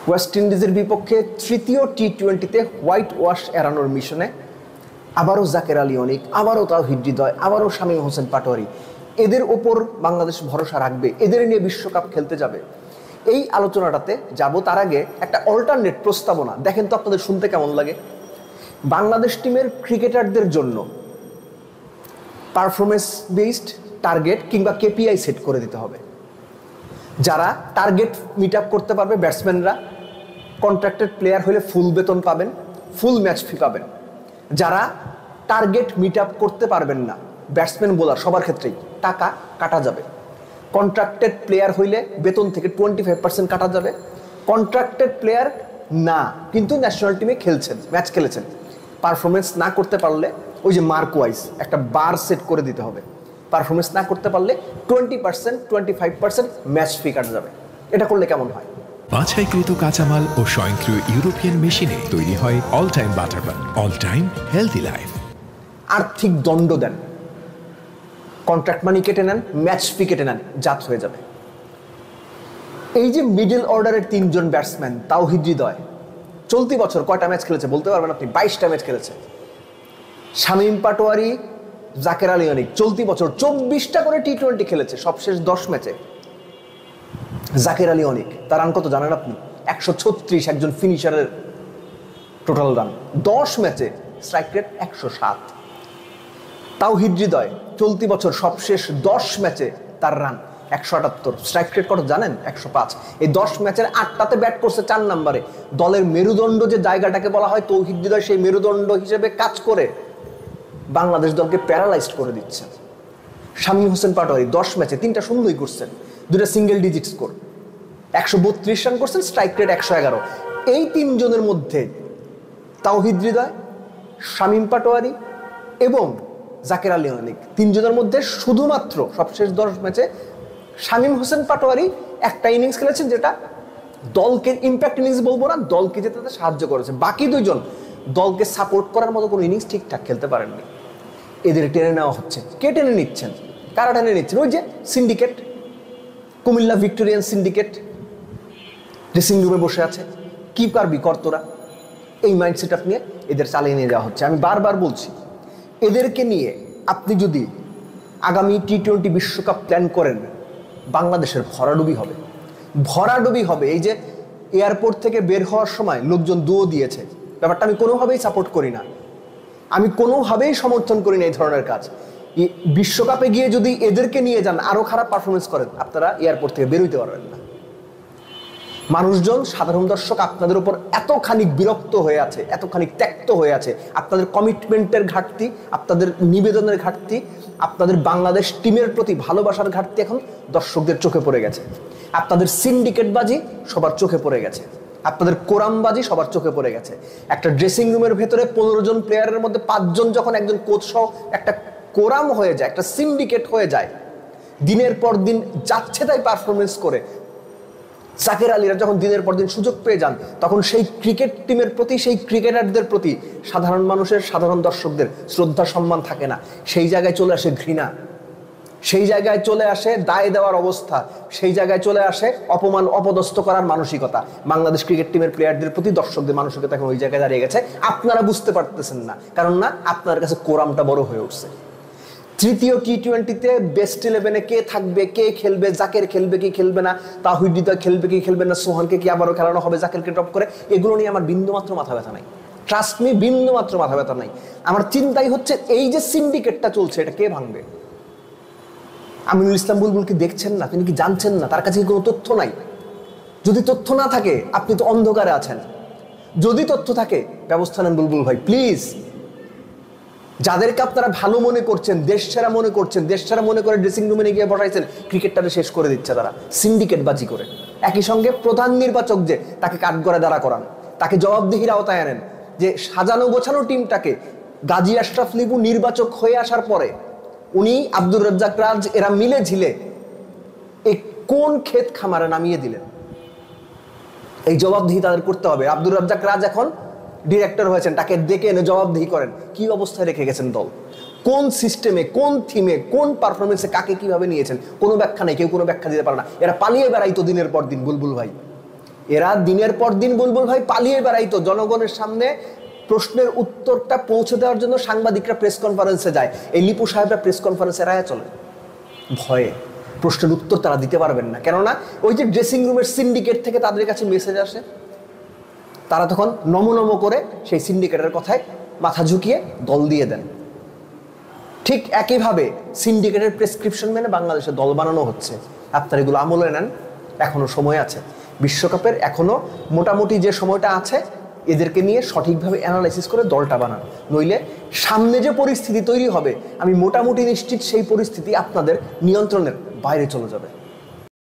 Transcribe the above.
West ইন্ডিজের বিপক্ষে তৃতীয় টি-20তে হোয়াইট ওয়াশ এড়ানোর মিশনে আবারও জাকের আলী অনিক, আবারও তাওহিদ হৃদয়, আবারও শামীম হোসেন পাটোয়ারি, এদের ওপর বাংলাদেশ ভরসা রাখবে, এদের নিয়ে বিশ্বকাপ খেলতে যাবে। এই আলোচনাটাতে যাব তার আগে একটা অল্টারনেট প্রস্তাবনা দেখেন তো আপনাদের শুনতে কেমন লাগে। বাংলাদেশ টিমের ক্রিকেটারদের জন্য পারফরমেন্স বেসড টার্গেট কিংবা কেপিআই সেট করে দিতে হবে। যারা টার্গেট মিট আপ করতে পারবে, ব্যাটসম্যানরা কন্ট্রাক্টেড প্লেয়ার হলে ফুল বেতন পাবেন, ফুল ম্যাচ ফি পাবেন। যারা টার্গেট মিট আপ করতে পারবেন না, ব্যাটসম্যান বোলার সবার ক্ষেত্রেই টাকা কাটা যাবে। কন্ট্রাক্টেড প্লেয়ার হইলে বেতন থেকে 25% কাটা যাবে। কন্ট্রাক্টেড প্লেয়ার না কিন্তু ন্যাশনাল টিমে খেলছেন, ম্যাচ খেলেছেন, পারফরমেন্স না করতে পারলে ওই যে মার্ক ওয়াইজ একটা বার সেট করে দিতে হবে। পারফরমেন্স না করতে পারলে 20%, 25% ম্যাচ ফি কাটা যাবে। এটা করলে কেমন হয়? বাছাইকৃত কাঁচামাল ও স্বয়ংক্রিয় ইউরোপিয়ান মেশিনে তৈরি হয় all time butter bun, all time healthy life. আর্থিক দণ্ড দেন, কন্ট্রাক্ট মানি কেটে নেন, ম্যাচ ফি কেটে নেন, জাত হয়ে যাবে। এই যে মিডল অর্ডারের 3 জন ব্যাটসম্যান, তাওহিদ হৃদয় চলতি বছর কয়টা ম্যাচ খেলেছে বলতে পারবেন আপনি? 22টা ম্যাচ খেলেছে। শামীম পাটোয়ারি, জাকের আলী অনিক চলতি বছর 24টা করে টি-20 খেলেছে, সবশেষ 10 ম্যাচে। জাকের আলী অনিক তার রান কত জানেন আপনি? 136, একজন ফিনিশারের টোটাল রান 10 ম্যাচে, স্ট্রাইক রেট 107। তাওহিদ হৃদয় চলতি বছর সবশেষ 10 ম্যাচে তার রান 178, স্ট্রাইক রেট কত জানেন? 105। এই 10 ম্যাচের 8টাতে ব্যাট করছে 4 নম্বরে। দলের মেরুদণ্ড যে জায়গাটাকে বলা হয় তৌহিদ হৃদয়, সেই মেরুদণ্ড হিসেবে কাজ করে বাংলাদেশ দলকে প্যারালাইজড করে দিচ্ছে। শামীম হোসেন পাটোয়ারি 10 ম্যাচে 3টা সুন্দরই করছেন, 2টা সিঙ্গেল ডিজিট স্কোর, 132 রান করছেন, স্ট্রাইক রেট 111। এই 3 জনের মধ্যে তাওহিদ হৃদয়, শামীম পাটোয়ারি এবং জাকের আলী অনিক 3 জনের মধ্যে শুধুমাত্র সবশেষ 10 ম্যাচে শামীম হোসেন পাটোয়ারি একটা ইনিংস খেলেছেন যেটা দলকে ইম্প্যাক্ট ইনিংস বলবো না, দলকে জেতাতে সাহায্য করেছে। বাকি 2 জন দলকে সাপোর্ট করার মতো কোনো ইনিংস ঠিকঠাক খেলতে পারেননি। এদের টেনে নেওয়া হচ্ছে। কে টেনে নিচ্ছেন? কারা টেনে নিচ্ছেন? ওই যে syndicate, Comilla Victorian syndicate dressing রুমে বসে আছে, কি পারবি কর্তরা, এই মাইন্ডসেট আপ নিয়ে এদের চালিয়ে নিয়ে যাওয়া হচ্ছে। আমি বারবার বলছি, এদেরকে নিয়ে আপনি যদি আগামী টি-20 বিশ্বকাপ প্ল্যান করেন, বাংলাদেশের ভরাডুবি হবে, ভরাডুবি হবে। এই যে এয়ারপোর্ট থেকে বের হওয়ার সময় লোকজন দুয়ো দিয়েছে, ব্যাপারটা আমি কোনোভাবেই সাপোর্ট করি না, আমি কোনোভাবেই সমর্থন করি না এই ধরনের কাজ। বিশ্বকাপে গিয়ে যদি এদেরকে নিয়ে যান, আরো খারাপ পারফরমেন্স করেন, আপনারা এয়ারপোর্ট থেকে বেরোইতে পারবেন না। মানুষজন, সাধারণ দর্শক আপনাদের উপর এতখানি বিরক্ত হয়ে আছে, এতখানি ত্যক্ত হয়ে আছে, আপনাদের কমিটমেন্টের ঘাটতি, আপনাদের নিবেদনের ঘাটতি, আপনাদের বাংলাদেশ টিমের প্রতি ভালোবাসার ঘাটতি এখন দর্শকদের চোখে পড়ে গেছে। আপনাদের সিন্ডিকেটবাজি সবার চোখে পড়ে গেছে, আপনাদের কোরামবাজি সবার চোখে পড়ে গেছে। একটা ড্রেসিং রুমের ভেতরে 15 জন প্লেয়ারের মধ্যে 5 জন যখন একজন কোচ সহ একটা কোরাম হয়ে যায়, একটা সিন্ডিকেট হয়ে যায়, দিনের পর দিন যাচ্ছে তাই পারফরমেন্স করে, জাকের আলীরা যখন দিনের পর দিন সুযোগ পেয়ে যান, তখন সেই ক্রিকেট টিমের প্রতি, সেই ক্রিকেটারদের প্রতি সাধারণ মানুষের, সাধারণ দর্শকদের শ্রদ্ধা সম্মান থাকে না। সেই জায়গায় চলে আসে ঘৃণা, সেই জায়গায় চলে আসে দায় দেওয়ার অবস্থা, সেই জায়গায় চলে আসে অপমান, অপদস্থ করার মানসিকতা। বাংলাদেশ ক্রিকেট টিমের প্লেয়ারদের প্রতি দর্শকদের মানসিকতা এখন ওই জায়গায় দাঁড়িয়ে গেছে। আপনারা বুঝতে পারতেছেন না, কারণ না আপনার কাছে কোরামটা বড় হয়ে উঠছে। তৃতীয় টি-20তে বেস্ট 11-এ কে থাকবে, কে খেলবে, জাকের খেলবে কি খেলবে না, তাওহিদ হৃদয় খেলবে কি খেলবে না, সোহানকে কি আবারও খেলানো হবে জাকেরকে টপ করে, এগুলো নিয়ে আমার বিন্দুমাত্র মাথা ব্যথা নাই। ট্রাস্ট মি, বিন্দুমাত্র মাথা ব্যথা নাই। আমার চিন্তাই হচ্ছে এই যে সিন্ডিকেটটা চলছে, এটা কে ভাঙবে? আমিনুল ইসলাম বুলবুলকে দেখছেন না? তিনি কি জানছেন না? তার কাছে কি কোনো তথ্য নাই? যদি তথ্য না থাকে, আপনি তো অন্ধকারে আছেন। যদি তথ্য থাকে, ব্যবস্থা নেন বুলবুল ভাই, প্লিজ। যাদেরকে আপনারা ভালো মনে করছেন, দেশ সেরা মনে করছেন, দেশ সেরা মনে করে ড্রেসিং রুমে গিয়ে বসাইছেন, ক্রিকেটটাকে শেষ করে দিচ্ছে তারা সিন্ডিকেটবাজি করে। একই সঙ্গে প্রধান নির্বাচক যে, তাকে কাঠগড়ায় দাঁড়া করান, তাকে জবাবদিহির আওতায় আনেন। যে সাজানো গোছানো টিমটাকে গাজী আশরাফ লিপু নির্বাচক হয়ে আসার পরে উনি, আব্দুর রাজ্জাক রাজ, এরা মিলে ঝিলে এই কোন ক্ষেত খামারে নামিয়ে দিলেন? এই জবাবদিহি তাদের করতে হবে। আব্দুর রাজ্জাক রাজ এখন ডিরেক্টর হয়েছেন, তাকে ডেকে এনে জবাবদিহি করেন, কি অবস্থায় রেখে গেছেন দল, কোন সিস্টেমে, কোন থিমে, কোন পারফরমেন্সে কাকে কিভাবে নিয়েছেন, কোনো ব্যাখ্যা নেই, কেউ কোনো ব্যাখ্যা দিতে পারে না। এরা পালিয়ে বেড়াইতো দিনের পর দিন বুলবুল ভাই। এরা দিনের পর দিন বুলবুল ভাই পালিয়ে বেড়াইতো জনগণের সামনে প্রশ্নের উত্তরটা পৌঁছে দেওয়ার জন্য সাংবাদিকরা প্রেস কনফারেন্সে যায়, এই লিপু সাহেবরা প্রেস কনফারেন্সে রায় চলে ভয়ে, প্রশ্নের উত্তর তারা দিতে পারবেন না। কেননা ওই যে ড্রেসিং রুমের সিন্ডিকেট থেকে তাদের কাছে মেসেজ আসে, তারা তখন নমো করে সেই সিন্ডিকেটের কথায় মাথা ঝুঁকিয়ে দল দিয়ে দেন। ঠিক একইভাবে সিন্ডিকেটের প্রেসক্রিপশন মেনে বাংলাদেশে দল বানানো হচ্ছে। আপনারা এগুলো আমলে নেন, এখনো সময় আছে। বিশ্বকাপের এখনো মোটামুটি যে সময়টা আছে এদেরকে নিয়ে সঠিকভাবে অ্যানালাইসিস করে দলটা বানান, নইলে সামনে যে পরিস্থিতি তৈরি হবে আমি মোটামুটি নিশ্চিত সেই পরিস্থিতি আপনাদের নিয়ন্ত্রণের বাইরে চলে যাবে।